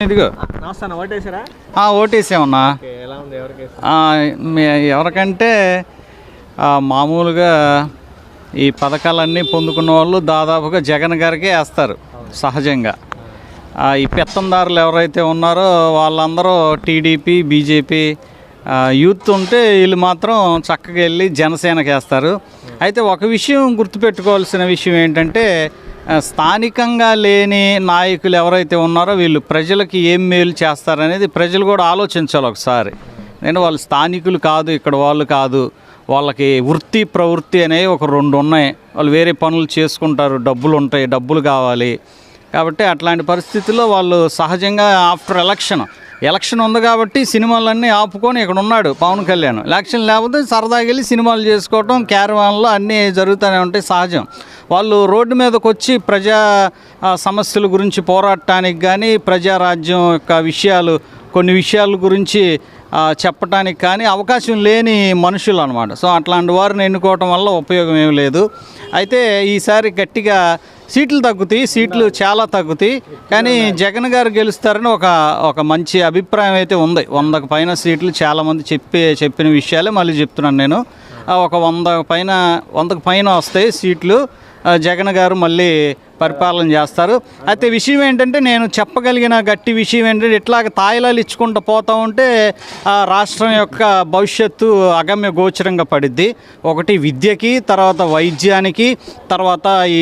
ఇదిగో ఓటేసామన్నా. ఎవరికంటే మామూలుగా ఈ పథకాలన్నీ పొందుకున్న వాళ్ళు దాదాపుగా జగన్ గారికే వేస్తారు సహజంగా. ఈ పెత్తందారులు ఎవరైతే ఉన్నారో వాళ్ళందరూ టీడీపీ, బీజేపీ, యూత్ ఉంటే వీళ్ళు మాత్రం చక్కగా వెళ్ళి జనసేనకి వేస్తారు. అయితే ఒక విషయం గుర్తుపెట్టుకోవాల్సిన విషయం ఏంటంటే, స్థానికంగా లేని నాయకులు ఎవరైతే ఉన్నారో వీళ్ళు ప్రజలకి ఏం మేలు చేస్తారనేది ప్రజలు కూడా ఆలోచించాలి ఒకసారి. నేను వాళ్ళు స్థానికులు కాదు, ఇక్కడ వాళ్ళు కాదు, వాళ్ళకి వృత్తి ప్రవృత్తి అనేవి ఒక 2 ఉన్నాయి. వాళ్ళు వేరే పనులు చేసుకుంటారు, డబ్బులు ఉంటాయి, డబ్బులు కావాలి. కాబట్టి అట్లాంటి పరిస్థితుల్లో వాళ్ళు సహజంగా ఆఫ్టర్ ఎలక్షన్ ఉంది కాబట్టి సినిమాలన్నీ ఆపుకొని ఇక్కడ ఉన్నాడు పవన్ కళ్యాణ్. ఎలక్షన్ లేకపోతే సరదాగా వెళ్ళి సినిమాలు చేసుకోవటం, క్యారవాన్లో అన్నీ జరుగుతూనే ఉంటాయి సహజం. వాళ్ళు రోడ్డు మీదకి వచ్చి ప్రజా సమస్యల గురించి పోరాడటానికి కానీ, ప్రజారాజ్యం యొక్క కొన్ని విషయాల గురించి చెప్పడానికి కానీ అవకాశం లేని మనుషులు అన్నమాట. సో అట్లాంటి వారిని ఎన్నుకోవటం వల్ల ఉపయోగం ఏమి లేదు. అయితే ఈసారి గట్టిగా సీట్లు చాలా తగ్గుతాయి. కానీ జగన్ గారు గెలుస్తారని ఒక మంచి అభిప్రాయం అయితే ఉంది. 100కు పైన సీట్లు చాలామంది చెప్పిన విషయాలే మళ్ళీ చెప్తున్నాను నేను. ఒక 100కు పైన వస్తాయి సీట్లు. జగన్ గారు మళ్ళీ పరిపాలన చేస్తారు. అయితే విషయం ఏంటంటే, నేను చెప్పగలిగిన గట్టి విషయం ఏంటంటే, ఇట్లాగ తాయిలాలు ఇచ్చుకుంటూ పోతూ ఉంటే రాష్ట్రం యొక్క భవిష్యత్తు అగమ్య గోచరంగా పడిద్ది. ఒకటి విద్యకి, తర్వాత వైద్యానికి, తర్వాత ఈ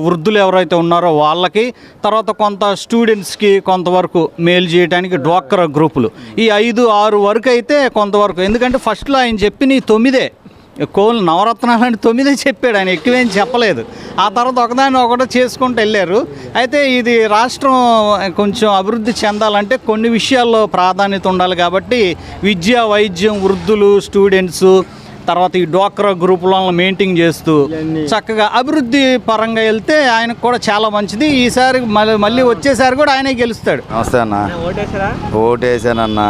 వృద్ధులు ఎవరైతే ఉన్నారో వాళ్ళకి, తర్వాత కొంత స్టూడెంట్స్కి కొంతవరకు మేలు చేయడానికి డ్వాక్రా గ్రూపులు, ఈ 5-6 వరకు అయితే కొంతవరకు. ఎందుకంటే ఫస్ట్లో ఆయన చెప్పిన 9 నవరత్నాలు అంటే 9 చెప్పాడు ఆయన, ఎక్కువేం చెప్పలేదు. ఆ తర్వాత ఒకటి చేసుకుంటూ వెళ్ళారు. అయితే ఇది రాష్ట్రం కొంచెం అభివృద్ధి చెందాలంటే కొన్ని విషయాల్లో ప్రాధాన్యత ఉండాలి. కాబట్టి విద్య, వైద్యం, వృద్ధులు, స్టూడెంట్స్, తర్వాత ఈ డ్వాక్రా గ్రూపులను మెయింటైన్ చేస్తూ చక్కగా అభివృద్ధి పరంగా వెళ్తే ఆయనకు కూడా చాలా మంచిది. ఈసారి మళ్ళీ వచ్చేసారి కూడా ఆయనే గెలుస్తాడు. నమస్తే అన్న. ఓటేసానన్నా.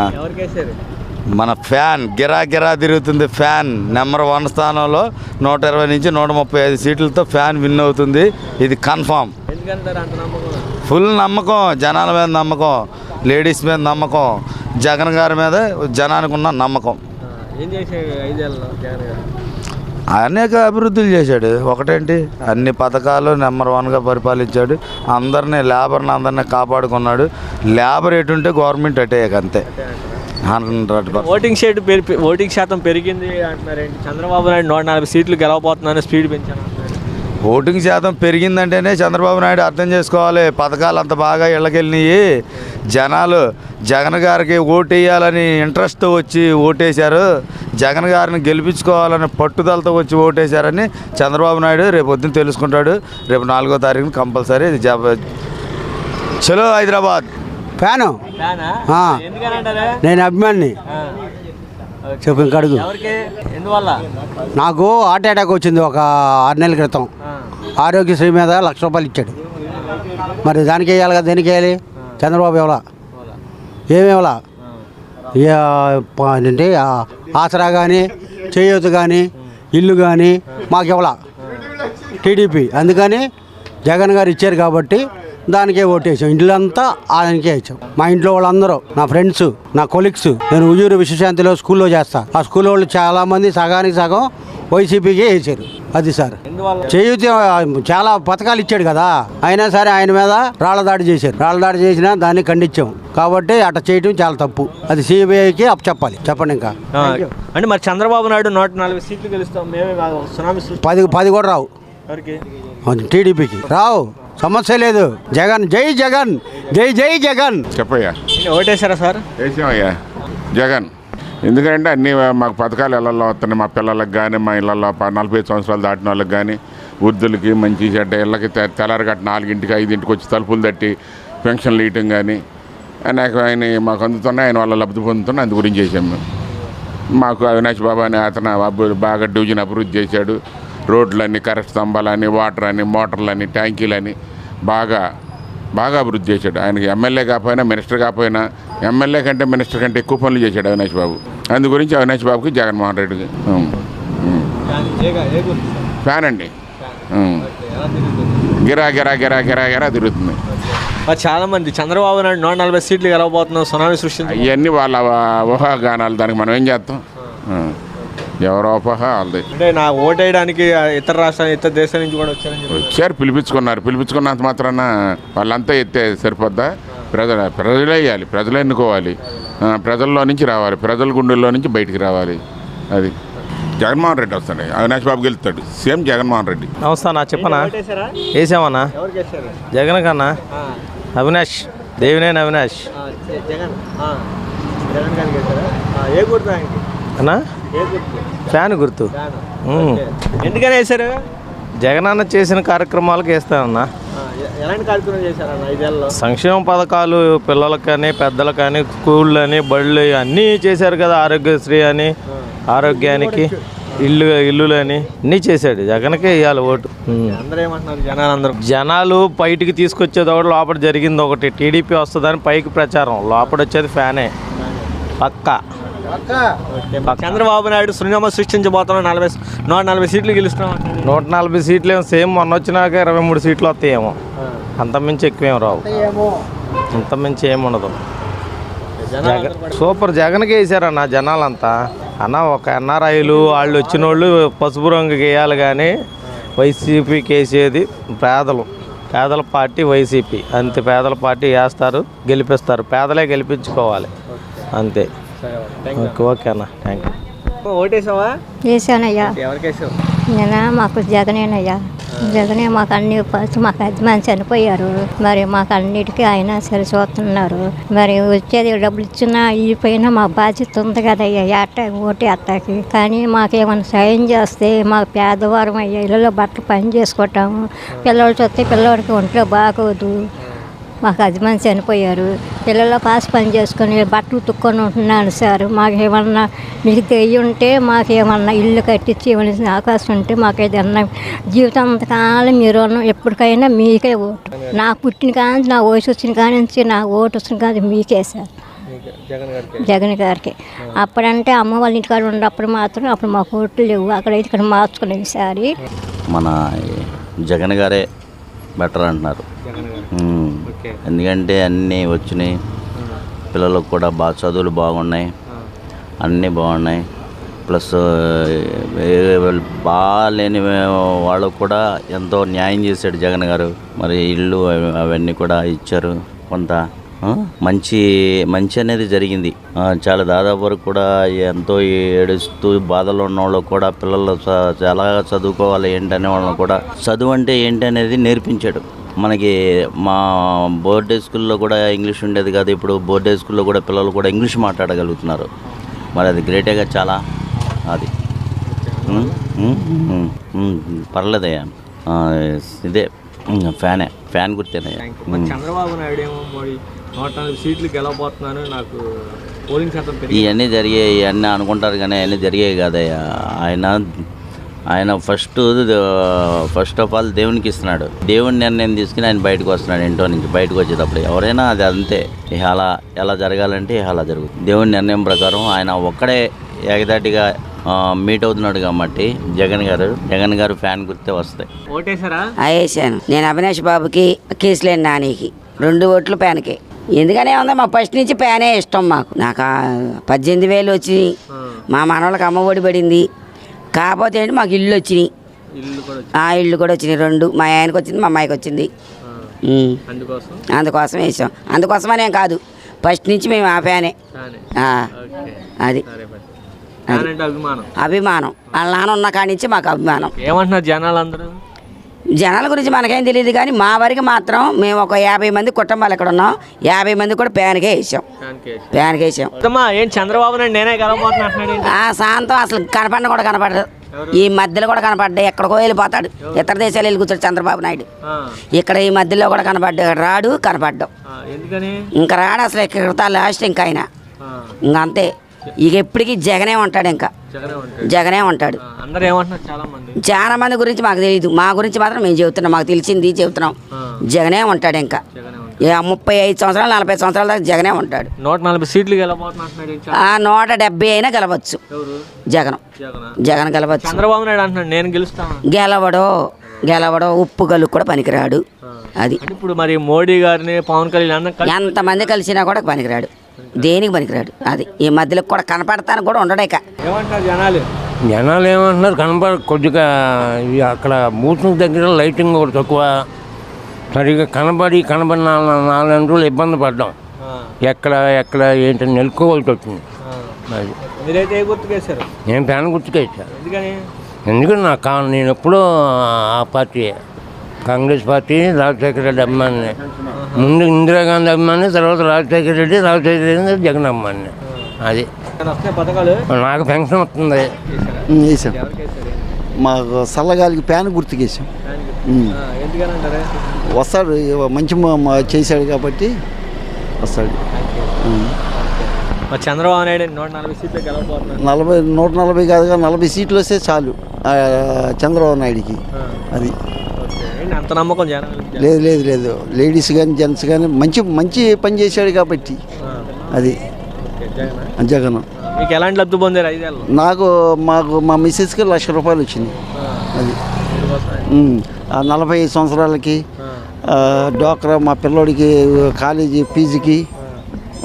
మన ఫ్యాన్ గిరా తిరుగుతుంది. ఫ్యాన్ నెంబర్ 1 స్థానంలో 120 నుంచి 135 సీట్లతో ఫ్యాన్ విన్ అవుతుంది. ఇది కన్ఫామ్. ఫుల్ నమ్మకం, జనాల మీద నమ్మకం, లేడీస్ మీద నమ్మకం, జగన్ గారి మీద జనానికి ఉన్న నమ్మకం. అనేక అభివృద్ధులు చేశాడు. ఒకటేంటి, అన్ని పథకాలు నెంబర్ 1గా పరిపాలించాడు. లేబర్ని అందరినీ కాపాడుకున్నాడు. లేబర్ ఎటుంటే గవర్నమెంట్ అటే, అంతే. 100% ఓటింగ్ శాతం పెరిగింది అంటున్నారేంటి? చంద్రబాబు నాయుడు 140 సీట్లు గెలవబోతున్నారని స్పీడ్ పెంచాను. ఓటింగ్ శాతం పెరిగిందంటేనే చంద్రబాబు నాయుడు అర్థం చేసుకోవాలి. పథకాలు అంత బాగా ఇళ్ళకెళ్ళినాయి. జనాలు జగన్ గారికి ఓటేయాలని ఇంట్రెస్ట్తో వచ్చి ఓటేశారు. జగన్ గారిని గెలిపించుకోవాలని పట్టుదలతో వచ్చి ఓటేశారని చంద్రబాబు నాయుడు రేపు పొద్దున్న తెలుసుకుంటాడు. రేపు 4వ తారీఖున కంపల్సరీ చలో హైదరాబాద్. ఫ్యాను నేను అభిమాని. చెప్పు ఇంకా అడుగు. నాకు హార్ట్ అటాక్ వచ్చింది ఒక 6 నెలల క్రితం. ఆరోగ్యశ్రీ మీద ₹1,00,000 ఇచ్చాడు. మరి దానికి వేయాలి కదా, దేనికి వేయాలి? చంద్రబాబు ఎవలా ఏమేవలా ఏంటి ఆసరా కానీ, చేయూత కానీ, ఇల్లు కానీ మాకు ఇవ్వలా టీడీపీ. అందుకని జగన్ గారు ఇచ్చారు కాబట్టి దానికే ఓటేసాం. ఇంట్లంతా ఆయనకే వేసాం. మా ఇంట్లో వాళ్ళందరూ, నా ఫ్రెండ్స్, నా కొలీగ్స్. నేను ఉయ్యూరు విశ్వశాంతిలో స్కూల్లో చేస్తా. ఆ స్కూల్ వాళ్ళు చాలామంది సగానికి సగం వైసీపీకే వేసారు. అది సార్ చేయూత చాలా పథకాలు ఇచ్చాడు కదా, అయినా సరే ఆయన మీద రాళ్లదాడి చేశారు. రాళ్లదాడి చేసినా దాన్ని ఖండించాం. కాబట్టి అట్లా చేయడం చాలా తప్పు. అది సిబిఐకి చెప్పాలి. చెప్పండి ఇంకా. అంటే మరి చంద్రబాబు నాయుడు 140 సీట్లు గెలుస్తాం, మేమే కాదు, 10 కూడా రావు. టీడీపీకి రావు, సమస్య లేదు. జగన్ జై జగన్, జై జగన్. చెప్పయ్యా. ఓటేశారా సార్? వేసామయ్యా జగన్. ఎందుకంటే అన్నీ మాకు పథకాలు ఇళ్ళల్లో వస్తున్నాయి. మా పిల్లలకు కానీ, మా ఇళ్ళల్లో 45 సంవత్సరాలు దాటిన వాళ్ళకి కానీ, వృద్ధులకి మంచి చెడ్డ ఇళ్ళకి తెల్లారగట్ట 4ంటికి 5ంటికి వచ్చి తలుపులు తట్టి పెన్షన్లు ఇవ్వటం కానీ ఆయన మాకు అందుతున్నాయి. ఆయన వల్ల లబ్ధి పొందుతున్నాయి. అందు గురించి చేసాం మేము. మాకు అవినాష్ బాబు అని అతను బాగా డివిజన్ అభివృద్ధి చేశాడు. రోడ్లన్నీ, కరెంట్ స్తంభాలని, వాటర్ అని, మోటార్లని, ట్యాంకీలని బాగా అభివృద్ధి చేశాడు. ఆయనకి ఎమ్మెల్యే కాకపోయినా, మినిస్టర్ కాకపోయినా, ఎమ్మెల్యే కంటే మినిస్టర్ కంటే ఎక్కువ పనులు చేశాడు అవినాష్ బాబు. అందు గురించి అవినాష్ బాబుకి జగన్మోహన్ రెడ్డికి ఫ్యాన్ అండి. గిరా తిరుగుతుంది. మరి చాలా మంది చంద్రబాబు నాయుడు 140 సీట్లు గెలవబోతున్నాం సునామీ సృష్టించి అవన్నీ వాళ్ళ ఊహాగానాలు, దానికి మనం ఏం చేస్తాం? ఎవరో ఊహ వాళ్ళది. అంటే నా ఓటేయడానికి ఇతర రాష్ట్రాలు ఇతర దేశాల నుంచి కూడా వచ్చారని చెప్పి వచ్చారు, పిలిపించుకున్నంత మాత్రాన వాళ్ళంతా ఎత్తే సరిపోద్దా? ప్రజలే వేయాలి, ప్రజలు ఎన్నుకోవాలి, ప్రజల్లో నుంచి రావాలి, ప్రజల గుండెల్లో నుంచి బయటికి రావాలి. అది జగన్మోహన్ రెడ్డి వస్తాడు, అవినాష్ బాబు గెలుస్తాడు, సేమ్ జగన్మోహన్ రెడ్డి. నమస్తే అన్న, చెప్పనా? ఓటేశారా? వేసామన్నా ఎవరికి వేశారు? జగన్ కన్నా అవినాష్, దేవినేని అవినాష్ జగన్ జగన్ గారికి వేశారా? ఏ గుర్తు ఆయనకి? అన్నా ఏ గుర్తు? ఫ్యాన్ గుర్తు. ఓకే. ఎందుకని వేశారు? జగన్ అన్న చేసిన కార్యక్రమాలకు వేస్తానన్నా. ఎలాంటి కార్యక్రమం చేశారన్న 5 ఏళ్ళలో? సంక్షేమ పథకాలు పిల్లలకు కానీ పెద్దలకు కానీ స్కూళ్ళు అని బళ్ళు అన్నీ చేశారు కదా. ఆరోగ్యశ్రీ అని, ఆరోగ్యానికి ఇల్లులు అని అన్నీ చేశాడు. జగన్కే ఇవ్వాలి ఓటు. అందరూ ఏమంటున్నారు జనాలు బయటికి తీసుకొచ్చేది ఒకటి, లోపల జరిగింది ఒకటి. టీడీపీ వస్తుందని పైకి ప్రచారం, లోపల వచ్చేది ఫ్యానే పక్కా. చంద్రబాబు నాయుడు సునామీ సృష్టించబోతున్నాం, 140 సీట్లు గెలుస్తున్నాం. 140 సీట్లు ఏమో సేమ్, మొన్న వచ్చినాక 23 సీట్లు వస్తాయేమో, అంతమించి ఎక్కువేం రావు, అంతమించి ఏముండదు. సూపర్ జగన్కి వేసారన్న జనాలంతా. అన్న ఒక ఎన్ఆర్ఐలు వాళ్ళు వచ్చిన వాళ్ళు పసుపు రంగుకి వేయాలి, కానీ వైసీపీకి వేసేది పేదల పార్టీ వైసీపీ. అంతే, పేదల పార్టీ వేస్తారు, గెలిపిస్తారు, పేదలే గెలిపించుకోవాలి అంతే. ఓకే అన్న, థ్యాంక్ యూ. ఓటేసావా? వేసానయ్యా. ఎవరికి వేసావు? నేను మాకు జగనేనయ్యా. జగనే మాకు అన్ని మాకు యజమాని చనిపోయారు, మరి మాకు అన్నిటికీ ఆయన సరి చూస్తున్నారు. మరి వచ్చేది డబ్బులు ఇచ్చినా ఇచ్చిపోయినా మా బాధ్యత ఉంది కదయ్యా ఓటే అత్తాకి. కానీ మాకేమైనా సాయం చేస్తే మాకు పేదవారం అయ్యా, ఇళ్ళలో బట్టలు పని చేసుకుంటాము. పిల్లలు చూస్తే పిల్లవాడికి ఒంట్లో బాగోదు, మాకు యజమాని చనిపోయారు. పిల్లల పని చేసుకొని బట్టలు తుక్కొని ఉంటున్నాను సార్. మాకేమన్నా మీకు తెయ్యి ఉంటే మాకేమన్నా ఇల్లు కట్టించి ఇవ్వాల్సిన అవకాశం ఉంటే మాకు ఏదన్నా జీవితం అంతకాలం మీరు ఎప్పటికైనా మీకే ఓటు. నా పుట్టిన కానీ నా వయసు వచ్చిన కాడి నుంచి నా ఓటు వచ్చిన కానీ మీకే సార్, జగన్ గారికి. అప్పుడంటే అమ్మ వాళ్ళ ఇంటికాడ ఉన్నప్పుడు మాత్రం అప్పుడు మాకు ఓట్లు లేవు, అక్కడైతే ఇక్కడ మార్చుకునేది ఈసారి. మన జగన్ గారే బెటర్ అంటున్నారు. ఎందుకంటే అన్నీ వచ్చినాయి, పిల్లలకు కూడా చదువులు బాగున్నాయి, అన్నీ బాగున్నాయి. ప్లస్ బాగాలేని వాళ్ళకు కూడా ఎంతో న్యాయం చేశాడు జగన్ గారు. మరి ఇల్లు అవన్నీ కూడా ఇచ్చారు. కొంత మంచి అనేది జరిగింది. చాలా దాదాపు వరకు కూడా ఎంతో ఏడుస్తూ బాధలో ఉన్న వాళ్ళు కూడా పిల్లలు చాలా చదువుకోవాలి ఏంటనే వాళ్ళని కూడా చదువు అంటే ఏంటి అనేది నేర్పించాడు. మనకి మా బోర్డే స్కూల్లో కూడా ఇంగ్లీష్ ఉండేది కాదు, ఇప్పుడు బోర్డే స్కూల్లో కూడా పిల్లలు కూడా ఇంగ్లీష్ మాట్లాడగలుగుతున్నారు. మరి అది గ్రేటేగా చాలా. అది పర్లేదయ్యా, ఇదే ఫ్యాన్ గుర్తేనయ్యా. చంద్రబాబు నాయుడు ఏమో 140 సీట్లు గెలవబోతున్నాను, నాకు పోలింగ్ శాతం ఇవన్నీ జరిగాయి, ఇవన్నీ అనుకుంటారు కానీ అవన్నీ జరిగాయి కాదయ్యా. ఆయన ఫస్ట్ ఆఫ్ ఆల్ దేవునికి ఇస్తున్నాడు. దేవుని నిర్ణయం తీసుకుని ఆయన బయటకు వస్తున్నాడు. ఇంట్లో నుంచి బయటకు వచ్చేటప్పుడు ఎవరైనా అది అంతే. ఎలా జరగాలంటే అలా జరుగుతుంది. దేవుని నిర్ణయం ప్రకారం ఆయన ఒక్కడే ఏకదాటిగా మీట్ అవుతున్నాడు కాబట్టి జగన్ గారు ఫ్యాన్ గుర్తే వస్తాయి. ఓటేసారా? వేసాను. నేను అవినాష్ బాబుకి, కేసులేని నానికి 2 ఓట్లు ఫ్యాన్కి. ఎందుకనే ఉందా, మా ఫస్ట్ నుంచి ఫ్యానే ఇష్టం మాకు. నాకు 18,000 వచ్చినాయి, మా మనవాళ్ళకి అమ్మ ఒడి పడింది. కాకపోతే ఏంటి మాకు ఇల్లు వచ్చినాయి, ఇల్లు కూడా వచ్చినాయి 2. మా ఆయనకి వచ్చింది, మా అమ్మాయికి వచ్చింది. అందుకోసం వేసాం. అందుకోసమనే కాదు, ఫస్ట్ నుంచి మేము ఆ ఫ్యానే. అది అభిమానం. వాళ్ళ నాన్న ఉన్న కాడి నుంచి మాకు అభిమానం. ఏమంటున్నారు జనాలందరూ? జనాల గురించి మనకేం తెలియదు, కానీ మా వరకు మాత్రం మేము ఒక 50 మంది కుటుంబాలు ఎక్కడ ఉన్నాం, 50 మంది కూడా ఫ్యాన్కే వేసాం. ఏం చంద్రబాబు నాయుడు నేనే గెలవబోతున్నాడు? శాంతం అసలు కనపడిన కూడా కనపడదు, ఈ మధ్యలో కూడా కనపడ్డా. ఎక్కడికో వెళ్ళిపోతాడు, ఇతర దేశాలు వెళ్ళి కూర్చోడు చంద్రబాబు నాయుడు. ఇక్కడ ఈ మధ్యలో కూడా కనపడ్డాడు, కనపడ్డాం. ఇంకా రాడు అసలు, ఇక్కడ లాస్ట్ ఇంకా ఆయన ఇంకా అంతే. ఇక ఎప్పటికీ జగనే ఉంటాడు, ఇంకా జగనే ఉంటాడు. చాలా మంది గురించి మాకు తెలియదు, మా గురించి మాత్రం మేము చెబుతున్నాం, మాకు తెలిసింది చెబుతున్నాం. జగనే ఉంటాడు ఇంకా 35 సంవత్సరాలు 40 సంవత్సరాల దాకా జగనే ఉంటాడు. 140 సీట్లు గెలవబోతున్నాడు. 170 అయినా గెలవచ్చు. జగన్ గెలవచ్చు. చంద్రబాబు నాయుడు అంటున్నాడు నేను గెలుస్తాను. గెలవడో ఉప్పు గల్లు కూడా పనికిరాడు. అది అంటే ఇప్పుడు మరి మోడీ గారిని పవన్ కళ్యాణ్ ఎంతమంది కలిసినా కూడా పనికిరాడు, దేనికి పనికిరాడు. అది ఈ మధ్యలో కూడా కనపడతానికి కూడా ఉండడేక. ఏమంటారు జనాలు? జనాలు ఏమంటున్నారు, కొద్దిగా అక్కడ బూత్ దగ్గర లైటింగ్ కూడా తక్కువ, సరిగ్గా కనబడి 4 రోజులు ఇబ్బంది పడ్డాం. ఎక్కడ ఏంటని నెలుకోవాల్సి వచ్చింది. అది మీరైతే ఏ గుర్తుకేశారు? నేను ఫ్యాన్ గుర్తుకేసాను. ఎందుకని నేను ఎప్పుడూ ఆ పార్టీ, కాంగ్రెస్ పార్టీ, రాజశేఖర రెడ్డి అభిమాని. ముందు ఇందిరాగాంధీ అభిమాని, తర్వాత రాజశేఖర రెడ్డి, జగన్ అభిమాని. అది పథకాలు నాకు పెన్షన్ వస్తుంది. వేసాం, మాకు చల్లగాలికి ప్యాన్ గుర్తుకేసాం. వస్తాడు, మంచి చేశాడు కాబట్టి వస్తాడు. చంద్రబాబు నాయుడు 140 సీట్లు గెలవబోతున్నారు. 140 కాదుగా 40 సీట్లు వస్తే చాలు చంద్రబాబు నాయుడికి. అది అంత నమ్మకం జనాలు? లేదు, లేడీస్ కానీ జెంట్స్ కానీ మంచి పని చేశాడు కాబట్టి. అది జగన్. మీకు ఎలాంటి లబ్ధి పొందారు 5 ఏళ్ళు? మా మిస్సెస్కి ₹1,00,000 వచ్చింది. అది 45 సంవత్సరాలకి డ్వాక్రా మా పిల్లోడికి కాలేజీ ఫీజుకి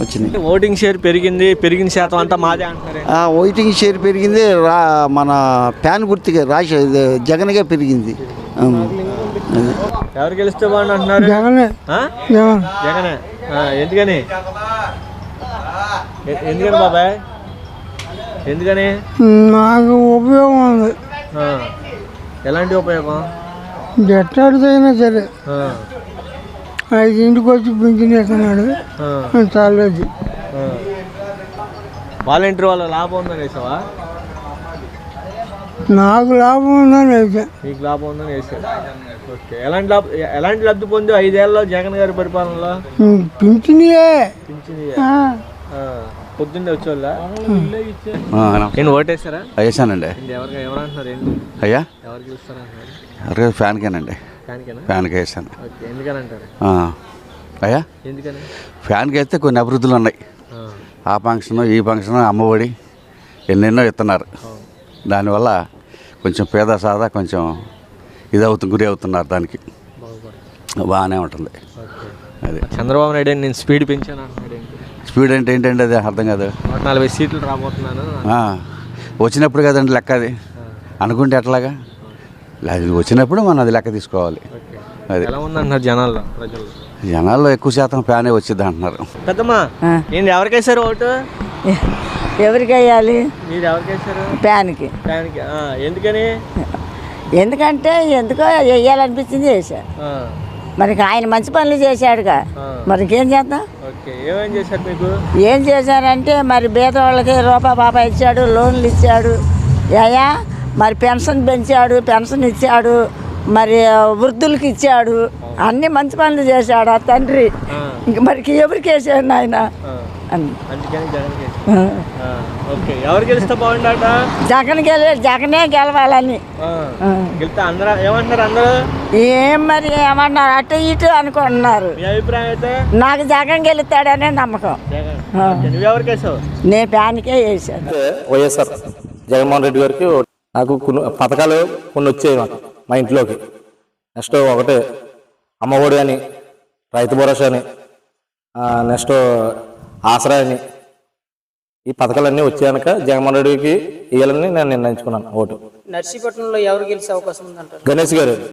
వచ్చింది. ఓటింగ్ షేర్ పెరిగిన శాతం అంతా మాదే అంటున్నారు. ఓటింగ్ షేర్ పెరిగింది, మన ప్యాన్ గుర్తుగా జగన్గా పెరిగింది. ఎవరు గెలిస్తే బాగుంది అంటున్నారు? జగనే. ఎందుకని బాబాయ్? ఎందుకని? నాకు ఉపయోగం ఉంది. ఎలాంటి ఉపయోగం? ఎట్టాడితేనా సరే 5 వచ్చి పింఛన్ ఇస్తున్నాడు, చాలా. వాలంటీర్ వాళ్ళ లాభం ఉందని వేసావా? నాకు లాభం ఉందని వేసా. మీకు లాభం ఉందని వేసాడు. ఓకే, ఎలాంటి లబ్ధి పొంది 5 ఏళ్ళలో జగన్ గారి పరిపాలనలో? పింఛనియే. పొద్దున్నే వచ్చేవాళ్ళ? నేను ఓటేసారా? వేసానండి. ఎవరు అంటున్నారు? ఏంటి అయ్యా, ఎవరికి ఇస్తారంటున్నారు? ఫ్యాన్కేనండి, ఫ్యాన్కే వేసాను. ఎందుకని అంటారు? అయ్యా, ఎందుకని? ఫ్యాన్కి వేస్తే కొన్ని అభివృద్ధులు ఉన్నాయి. ఆ ఫంక్షన్, ఈ ఫంక్షన్, అమ్మఒడి ఎన్నెన్నో ఇస్తున్నారు. దానివల్ల కొంచెం పేద సాదా కొంచెం గురి అవుతున్నారు. దానికి బాగానే ఉంటుంది. అది చంద్రబాబు నాయుడు నేను స్పీడ్ పెంచాను అంటున్నాడు. స్పీడ్ అంటే ఏంటండి? అది అర్థం కాదు. 140 సీట్లు రాబోతున్నాను. వచ్చినప్పుడు కదండి లెక్క. అది అనుకుంటే ఎట్లాగా? అది వచ్చినప్పుడు మనం అది లెక్క తీసుకోవాలి. అది ఎలా ఉందంటున్నారు జనాల్లో ఎక్కువ శాతం ఫ్యానే వచ్చింది అంటున్నారు. పెద్దమ్మా, నేను ఎవరికేసారు ఓటు? ఎవరికి వేయాలి? మీరు ఎవరికేసారు? ఫ్యాన్కి. ఎందుకని? ఎందుకంటే ఎందుకో వేయాలనిపించింది వేసా. మరి ఆయన మంచి పనులు చేశాడుగా, మరి ఇంకేం చేద్దాం? ఏమేం చేశారు మీకు? ఏం చేశారంటే మరి పేదవాళ్ళకి రూపాయి ఇచ్చాడు, లోన్లు ఇచ్చాడు, మరి పెన్షన్ పెంచాడు, పెన్షన్ ఇచ్చాడు, మరి వృద్ధులకి ఇచ్చాడు, అన్ని మంచి పనులు చేశాడు ఆ తండ్రి. ఇంక మరి ఎవరికి వేసాడు ఆయన? జగనే గెలవాలని. ఏం మరి ఏమన్నారు, అటు ఇటు అనుకుంటున్నారు. నాకు జగన్ గెలుస్తాడనే నమ్మకం. నేను ఫ్యాన్కే వేసాను. వైఎస్ఆర్ జగన్మోహన్ రెడ్డి గారికి నాకు పథకాలు కొన్ని వచ్చాయి మా ఇంట్లోకి. నెక్స్ట్ ఒకటి అమ్మఒడి అని, రైతు భరోసా అని, నెక్స్ట్ ఆసరా అని, ఈ పథకాలన్నీ వచ్చాక జగన్మోహన్ రెడ్డికి ఇవ్వాలని నేను నిర్ణయించుకున్నాను ఓటు. నర్సీపట్నంలో ఎవరు గెలిచే అవకాశం ఉందంటారు? గణేష్ గారు.